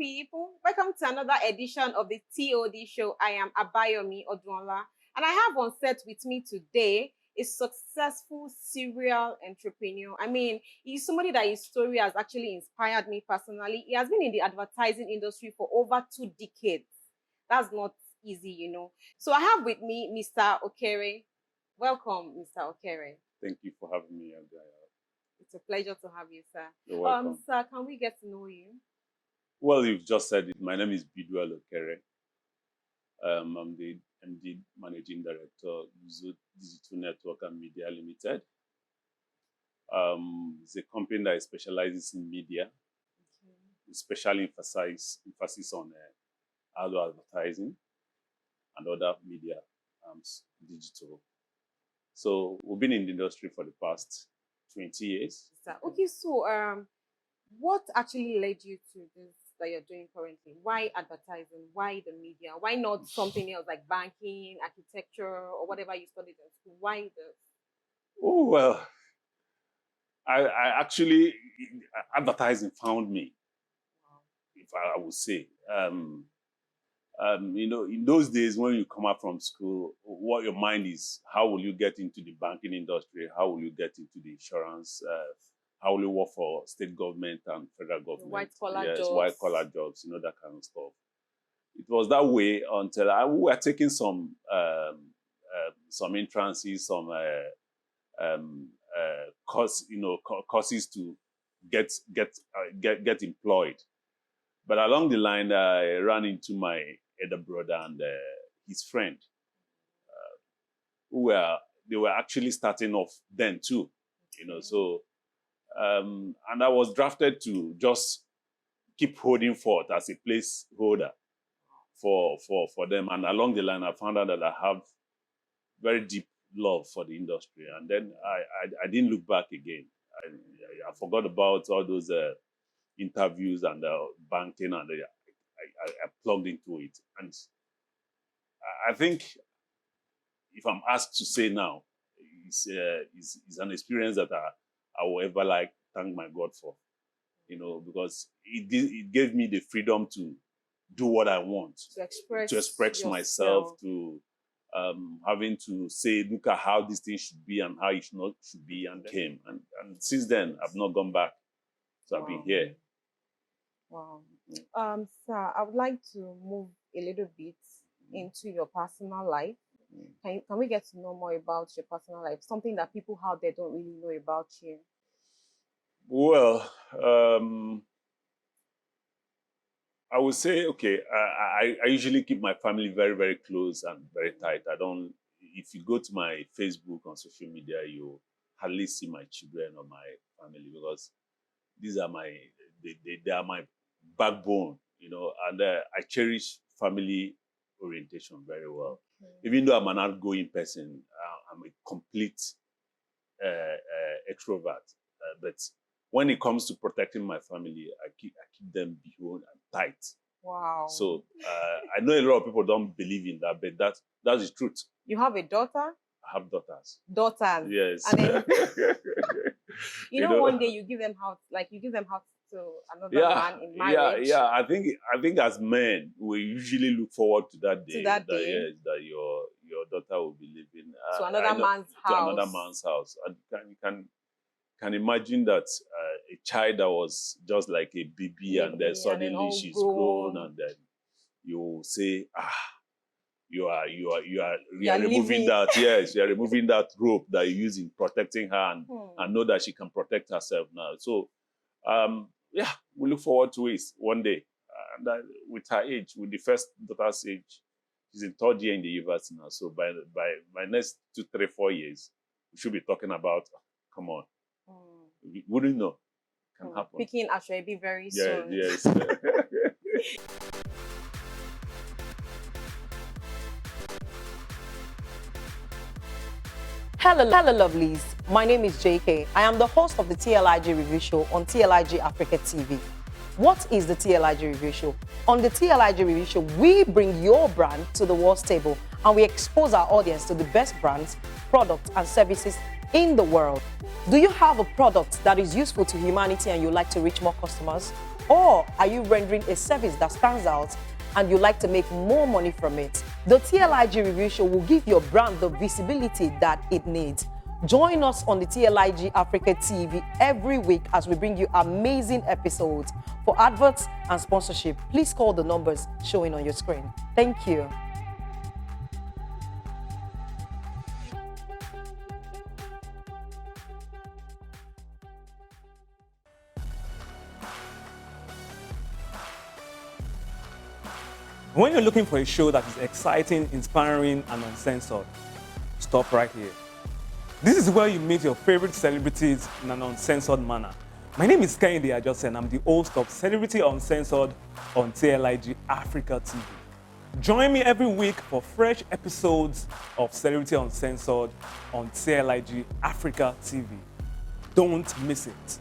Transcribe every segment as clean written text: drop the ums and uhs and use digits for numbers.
people. Welcome to another edition of the TOD show. I am Abayomi Odunla, and I have on set with me today a successful serial entrepreneur. I mean, he's somebody that his story has actually inspired me personally. He has been in the advertising industry for over 2 decades. That's not easy, you know. So I have with me Mr. Okere. Welcome, Mr. Okere. Thank you for having me, Abia. It's a pleasure to have you, sir. You're welcome. Sir, can we get to know you? Well, you've just said it. My name is Bidwell Okere. I'm the MD Managing Director, Digital Network and Media Limited. It's a company that specializes in media, especially emphasis on outdoor advertising and other media, digital. So we've been in the industry for the past 20 years. Okay, so what actually led you to this that you're doing currently? Why advertising? Why the media? Why not something else like banking, architecture, or whatever you studied in school? Why this? Oh, well, I actually, advertising found me, if I would say. You know, in those days when you come out from school, what your mind is, how will you get into the banking industry? How will you get into the insurance? How will you work for state government and federal government? White-collar jobs. White-collar jobs, you know, that kind of stuff. It was that way until we were taking some entrances, some courses to get employed. But along the line, I ran into my elder brother and his friend, they were actually starting off then too, you know. So, and I was drafted to just keep holding forth as a placeholder for them. And along the line, I found out that I have very deep love for the industry. And then I didn't look back again. I forgot about all those interviews and banking, and I plugged into it. And I think if I'm asked to say now, it's an experience that I will ever thank my God for, you know, because it gave me the freedom to do what I want, to express myself, to having to say, look at how this thing should be and how it should be, and came. And since then, I've not gone back. So I've been here. Wow. Sir, I would like to move a little bit into your personal life. Can we get to know more about your personal life? Something that people out there don't really know about you. Well, I would say, okay, I usually keep my family very, very close and very tight. If you go to my Facebook on social media, you hardly see my children or my family, because these are they are my backbone, you know, and I cherish family orientation very well. Even though I'm an outgoing person, I'm a complete extrovert. But when it comes to protecting my family, I keep them behind and tight. Wow. So I know a lot of people don't believe in that, but that's the truth. You have a daughter? I have daughters. Daughters? Yes. And then, you know, one day you give them out to another man in marriage. Yeah. I think as men, we usually look forward to that day. That your daughter will be living to another man's house. To another man's house. And you can imagine that a child that was just like a baby, and then suddenly she's grown, and then you say, you are removing that. Yes, you are removing that rope that you use in protecting her, and know that she can protect herself now. So, we look forward to it one day. And with her age, with the first daughter's age, she's in 3rd year in the university now. So by next 2, 3, 4 years, we should be talking about. Come on, we wouldn't know. Can happen. Picking Ashwebi very soon. Yes. Hello lovelies. My name is JK. I am the host of the TLIG Review Show on TLIG Africa TV. What is the TLIG Review Show? On the TLIG Review Show, we bring your brand to the world's table, and we expose our audience to the best brands, products, and services in the world. Do you have a product that is useful to humanity and you'd like to reach more customers? Or are you rendering a service that stands out and you like to make more money from it? The TLIG Review Show will give your brand the visibility that it needs. Join us on the TLIG Africa TV every week as we bring you amazing episodes. For adverts and sponsorship, please call the numbers showing on your screen. Thank you. When you're looking for a show that is exciting, inspiring, and uncensored, stop right here. This is where you meet your favorite celebrities in an uncensored manner. My name is Kehinde Ajose and I'm the host of Celebrity Uncensored on TLIG Africa TV. Join me every week for fresh episodes of Celebrity Uncensored on TLIG Africa TV. Don't miss it.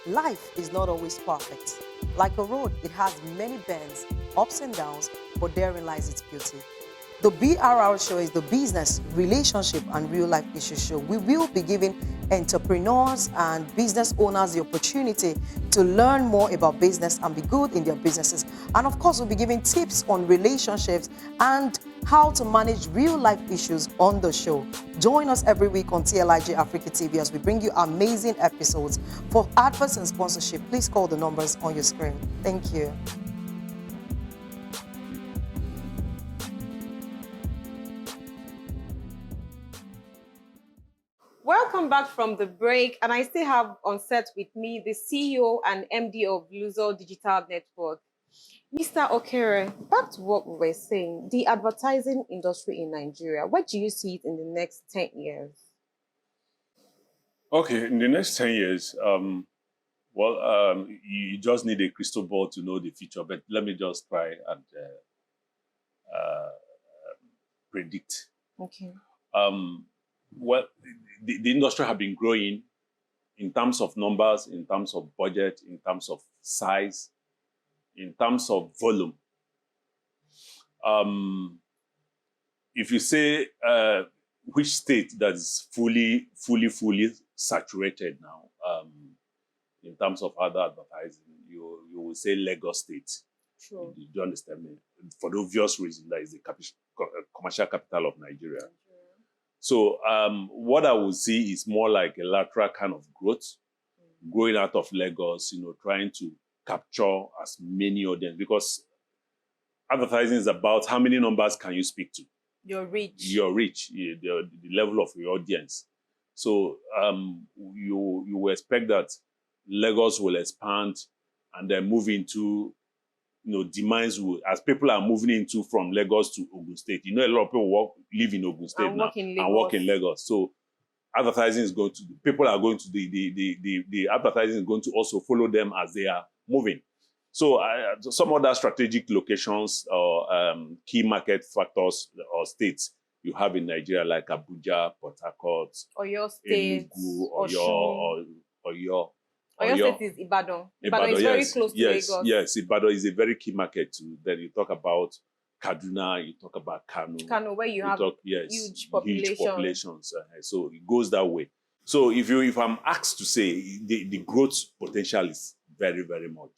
Life is not always perfect. Like a road, it has many bends, ups and downs, but therein lies its beauty. The BRR show is the business, relationship, and real life issue show. We will be giving entrepreneurs and business owners the opportunity to learn more about business and be good in their businesses. And of course, we'll be giving tips on relationships and how to manage real life issues on the show. Join us every week on TLIG Africa TV as we bring you amazing episodes. For adverts and sponsorship, please call the numbers on your screen. Thank you. Welcome back from the break, and I still have on set with me the CEO and MD of Luso Digital Network, Mr. Okere. Back to what we were saying, the advertising industry in Nigeria, where do you see it in the next 10 years? Okay, in the next 10 years, you just need a crystal ball to know the future, but let me just try and predict. Okay. Well, the industry have been growing in terms of numbers, in terms of budget, in terms of size, in terms of volume. If you say which state that is fully saturated now in terms of other advertising, you will say Lagos State. Sure. Do you understand me? For the obvious reason that is the commercial capital of Nigeria. So what I would see is more like a lateral kind of growth, growing out of Lagos, trying to capture as many audience, because advertising is about how many numbers can you speak to. Your reach. Your reach, the level of your audience. So you will expect that Lagos will expand and then move into, demands will, as people are moving into from Lagos to Ogun State. A lot of people live in Ogun State now and work in Lagos. So advertising is going to, people are going to, the advertising is going to also follow them as they are moving. So some other strategic locations or key market factors or states you have in Nigeria, like Abuja, Port Harcourt, Oyo State, Enugu, Oyo. Oyo State is Ibadan. Ibadan is very close to Lagos. Yes, Ibadan is a very key market too. Then you talk about Kaduna, you talk about Kano. Where you have huge populations. So it goes that way. So if I'm asked to say, the growth potential is very, very much.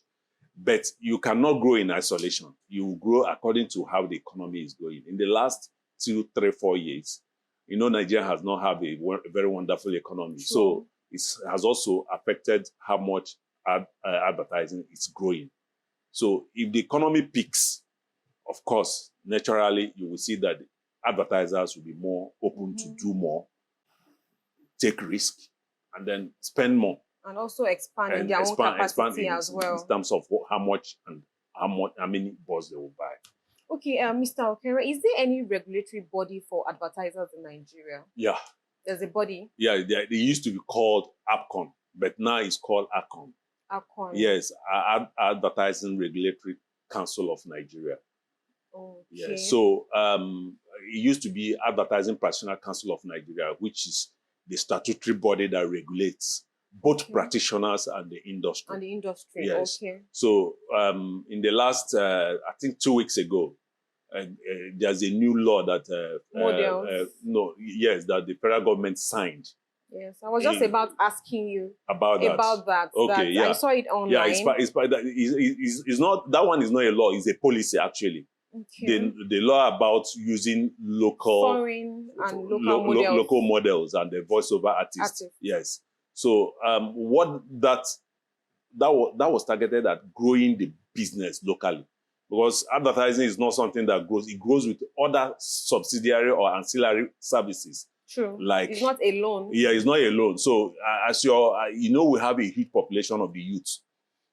But you cannot grow in isolation. You grow according to how the economy is going. In the last 2, 3, 4 years, Nigeria has not had a very wonderful economy. Sure. So it has also affected how much advertising is growing. So if the economy peaks, of course, naturally, you will see that advertisers will be more open to do more, take risk, and then spend more. And also expand in their own capacity as well. In terms of how many bulbs they will buy. Okay, Mr. Okere, is there any regulatory body for advertisers in Nigeria? Yeah. There's a body? Yeah, they used to be called APCON, but now it's called ACON. ACON. Yes, Advertising Regulatory Council of Nigeria. Okay. Yeah. So it used to be Advertising Practitioner Council of Nigeria, which is the statutory body that regulates both practitioners and the industry. And the industry, Yes. okay. So in the last, I think 2 weeks ago, there's a new law that that the federal government signed. Yes, I was just about asking you about that. Okay, I saw it online. Yeah, it's not, that one is not a law, it's a policy actually. Okay. The law about using local foreign and local local models and the voiceover artists. Yes. So what that was targeted at growing the business locally, because advertising is not something that grows. It grows with other subsidiary or ancillary services. True. Like, it's not alone. Yeah, it's not alone. So as we have a huge population of the youth.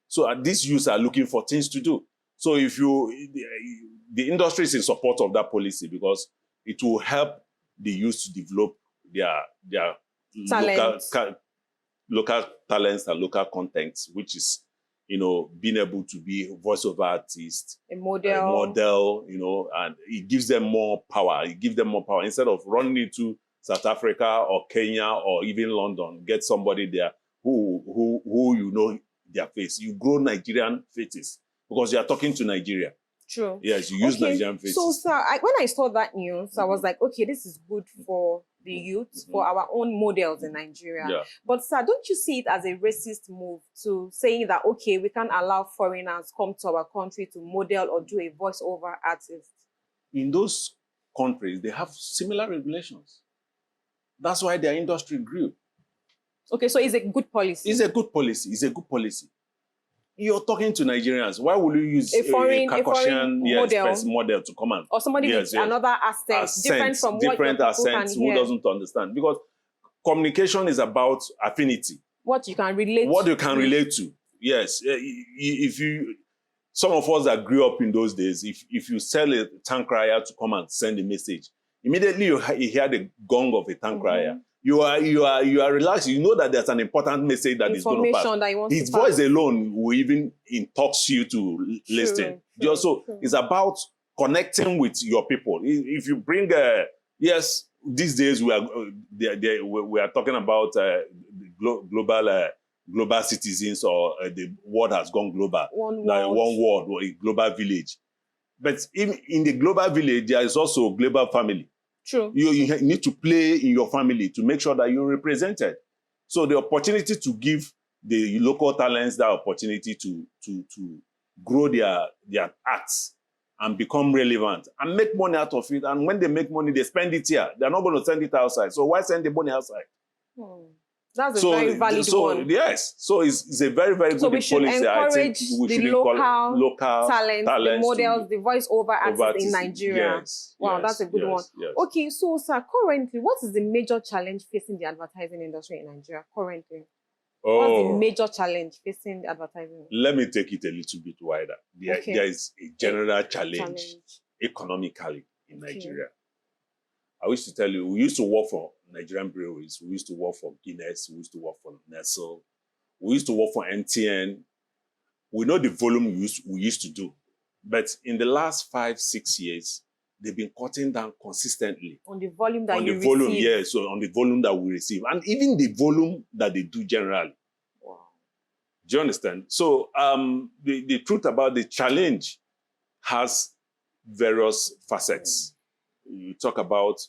So these youths are looking for things to do. So if the industry is in support of that policy, because it will help the youth to develop their local talents and local contents, which is, being able to be voiceover artist, a model, and it gives them more power. It gives them more power instead of running into South Africa or Kenya or even London. Get somebody there who their face. You grow Nigerian faces because you are talking to Nigeria. True. Yes, you use Nigerian faces. So, sir, when I saw that news, I was like, okay, this is good for the youth, for our own models in Nigeria. Yeah. But, sir, don't you see it as a racist move to saying that, okay, we can't allow foreigners come to our country to model or do a voiceover artist? In those countries, they have similar regulations. That's why their industry grew. Okay, so it's a good policy. It's a good policy. It's a good policy. You're talking to Nigerians. Why would you use a foreign model to come on? Or somebody with another accent, different from what people accents, can hear. Who doesn't understand? Because communication is about affinity. What you can relate to. What you can relate to. Yes. Some of us that grew up in those days, if you sell a tank crier to come and send a message, immediately you hear the gong of a tank crier. You are relaxed. You know that there's an important message that is going to pass. That you want His to pass. voice alone will even talks you to listen. True. It's about connecting with your people. If you bring, these days we are talking about global citizens, or the world has gone global. One world or a global village. But in the global village, there is also a global family. True. You need to play in your family to make sure that you're represented. So the opportunity to give the local talents that opportunity to grow their arts and become relevant and make money out of it. And when they make money, they spend it here. They're not going to send it outside. So why send the money outside? That's a very valid one. Yes. So it's a very, very good policy. So we should encourage the local talents, the models, the voice-over artists in Nigeria. Yes. Wow, that's a good one. Yes. Okay, so, sir, currently, what is the major challenge facing the advertising industry in Nigeria currently? What's the major challenge facing the advertising? Let me take it a little bit wider. There is a general challenge economically in Nigeria. I wish to tell you, we used to work for Nigerian breweries. We used to work for Guinness. We used to work for Nestle. We used to work for MTN. We know the volume we used to do. But in the last 5-6 years, they've been cutting down consistently. On the volume that you receive. Receive. So on the volume that we receive. And even the volume that they do generally. Wow. Do you understand? So the truth about the challenge has various facets. You talk about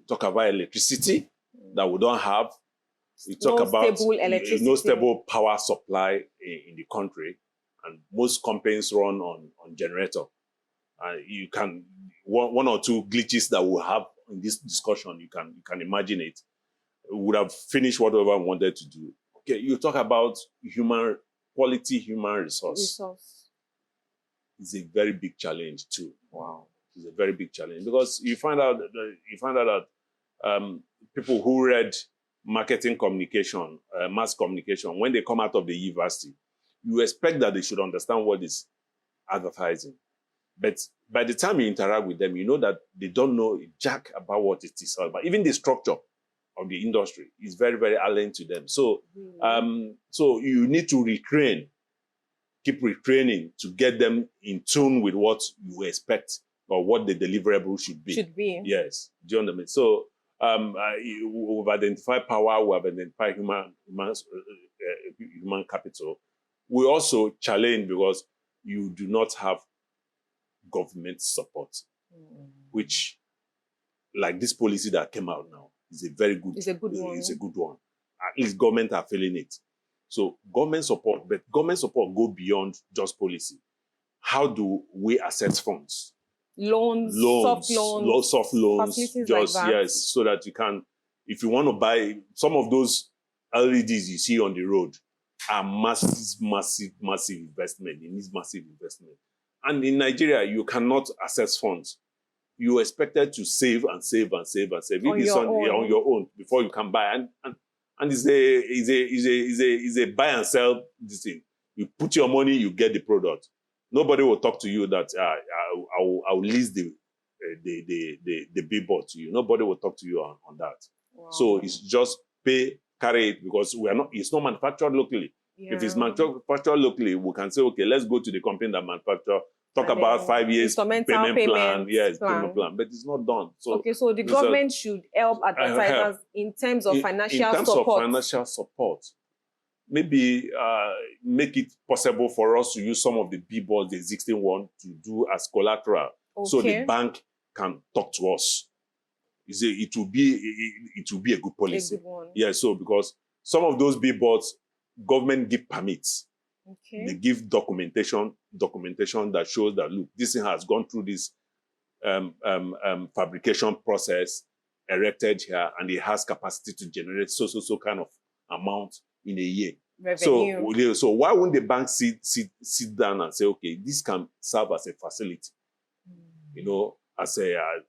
electricity that we don't have. You talk about no stable power supply in the country, and most companies run on generator. You can one or two glitches that we'll have in this discussion. You can imagine it. We would have finished whatever we wanted to do. Okay, you talk about quality human resource. It's a very big challenge too. Wow. It's a very big challenge because you find out that people who read marketing communication, mass communication, when they come out of the university, you expect that they should understand what is advertising. But by the time you interact with them, you know that they don't know jack about what it is all about. Even the structure of the industry is very, very alien to them. So, so you need to retrain, keep retraining to get them in tune with what you expect or what the deliverable should be. Should be. Yes. Do you understand? So We've identified power, we've identified human capital. We also challenge because you do not have government support, which, like this policy that came out now, is a very good. It's a good one. It's a good one. At least government are feeling it. So government support, but government support go beyond just policy. How do we access funds? Loans, soft loans, facilities just like that. yes, so that you can, if you want to buy some of those LEDs you see on the road, are massive investment. It needs massive investment. And in Nigeria, you cannot access funds. You're expected to save and save and save and save. On your own before you can buy. And it's a buy and sell this thing. You put your money, you get the product. Nobody will talk to you that I'll lease the billboard to you. Nobody will talk to you on that. Wow. So it's just pay, carry it, because it's not manufactured locally. Yeah. If it's manufactured locally, we can say, okay, let's go to the company that manufacture, talk about 5 years payment plan. Yes, payment plan. But it's not done. So okay, so the government should help advertisers in terms of financial support. In terms of financial support. Maybe make it possible for us to use some of the billboards, the existing one, to do as collateral, so the bank can talk to us. It will be a good policy. A good one. Yeah, so because some of those billboards, government give permits. Okay. They give documentation that shows that, look, this thing has gone through this fabrication process, erected here, and it has capacity to generate so kind of amount in a year. Revenue. So why wouldn't the bank sit down and say, okay, this can serve as a facility, as a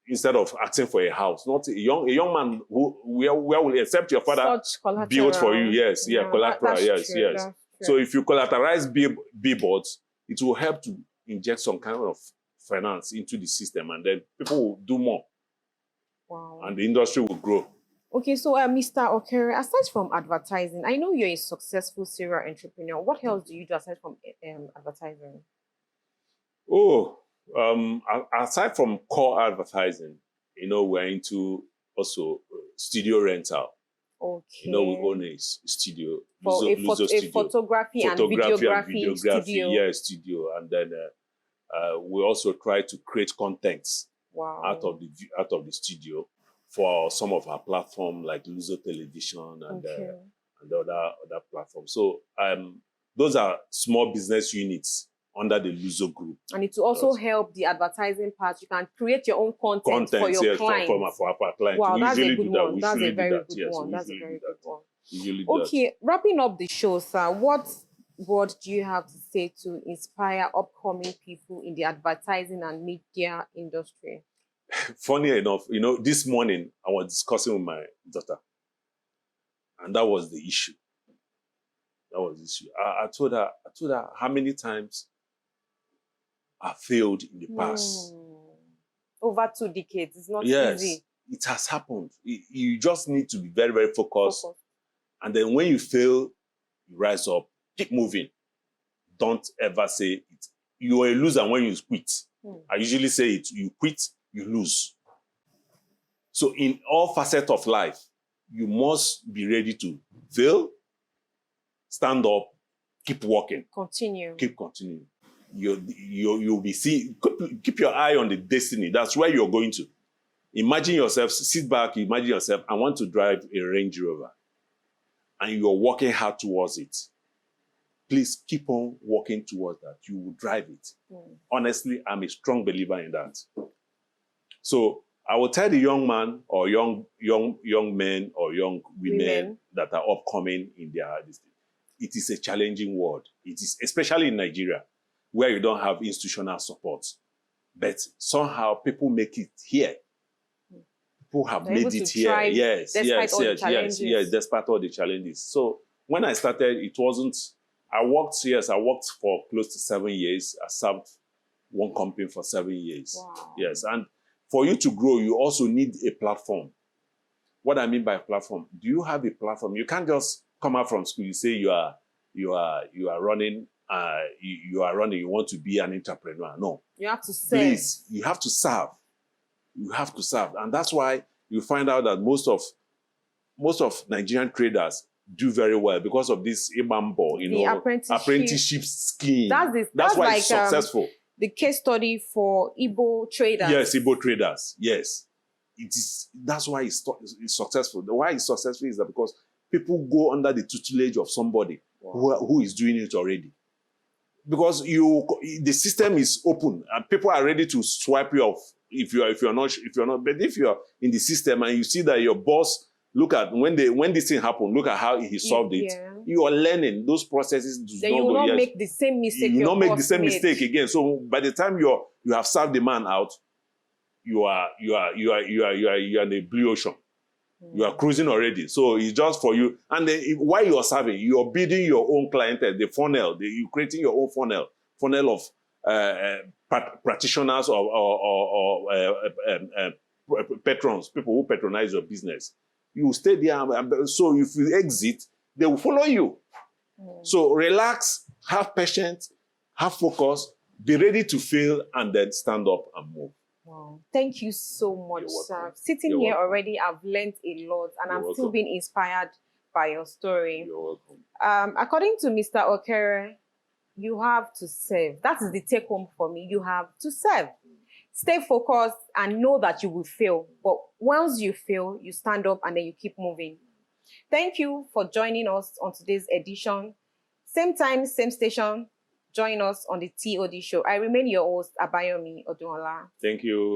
instead of asking for a house, not a young man where will accept your father build for you. Yes, collateral. Yes. So if you collateralize billboards, it will help to inject some kind of finance into the system, and then people will do more. Wow. And the industry will grow. Okay, so Mr. Okere, aside from advertising, I know you're a successful serial entrepreneur. What else do you do aside from advertising? Aside from core advertising, we're into also studio rental. Okay. We own a studio. For a photography and videography studio. Yeah, studio. And then we also try to create content out of the studio for some of our platforms like Luso Television and other platforms. So those are small business units under the Luso group. And it will also help the advertising part. You can create your own content for your clients. For our clients. Wow, that's a good one. That's a very good one. That's a very good one. Okay, wrapping up the show, sir, what do you have to say to inspire upcoming people in the advertising and media industry? Funny enough, this morning I was discussing with my daughter, and that was the issue. I told her how many times I failed in the past. Over 2 decades. It's not easy. It has happened. You just need to be very, very focused. And then when you fail, you rise up, keep moving. Don't ever say it. You are a loser when you quit. I usually say it. You quit, you lose. So in all facets of life, you must be ready to fail, stand up, keep walking. Keep continuing. You'll be keep your eye on the destiny. That's where you're going to. Imagine yourself, sit back, imagine yourself, I want to drive a Range Rover. And you're working hard towards it. Please keep on working towards that. You will drive it. Honestly, I'm a strong believer in that. So I will tell the young man or young men or young women that are upcoming in their destiny. It is a challenging world. It is, especially in Nigeria, where you don't have institutional support. But somehow people make it here. People have made it here. Yes, despite all the challenges. So when I started, it wasn't, I worked for close to 7 years. I served one company for 7 years. Wow. Yes, and for you to grow, you also need a platform. What I mean by platform, do you have a platform? You can't just come out from school, you say you are running, you want to be an entrepreneur. No. You have to serve. Please, you have to serve. You have to serve. And that's why you find out that most of Nigerian traders do very well because of this Ibambo, The apprenticeship scheme. That's why like, it's successful. The case study for Igbo traders. Yes, Igbo traders. Yes, it is. That's why it's successful. Why it's successful is that because people go under the tutelage of somebody who is doing it already. Because the system is open and people are ready to swipe you off if you're not. But if you're in the system and you see that your boss, look at when this thing happened, look at how he solved it. You are learning those processes. Then you will not make the same mistake. You will not make the same mistake again. So by the time you have served the man out, you are in the blue ocean. You are cruising already. So it's just for you. And then while you are serving, you are building your own clientele, the funnel. You're creating your own funnel of practitioners or patrons, people who patronize your business. You stay there. So if you exit, they will follow you. So relax, have patience, have focus, be ready to fail, and then stand up and move. Wow. Thank you so much, sir. Sitting here already, I've learned a lot, and I'm still being inspired by your story. You're welcome. According to Mr. Okere, you have to serve. That is the take home for me. You have to serve. Stay focused and know that you will fail. But once you fail, you stand up and then you keep moving. Thank you for joining us on today's edition. Same time, same station. Join us on the TOD show. I remain your host, Abayomi Odunola. Thank you.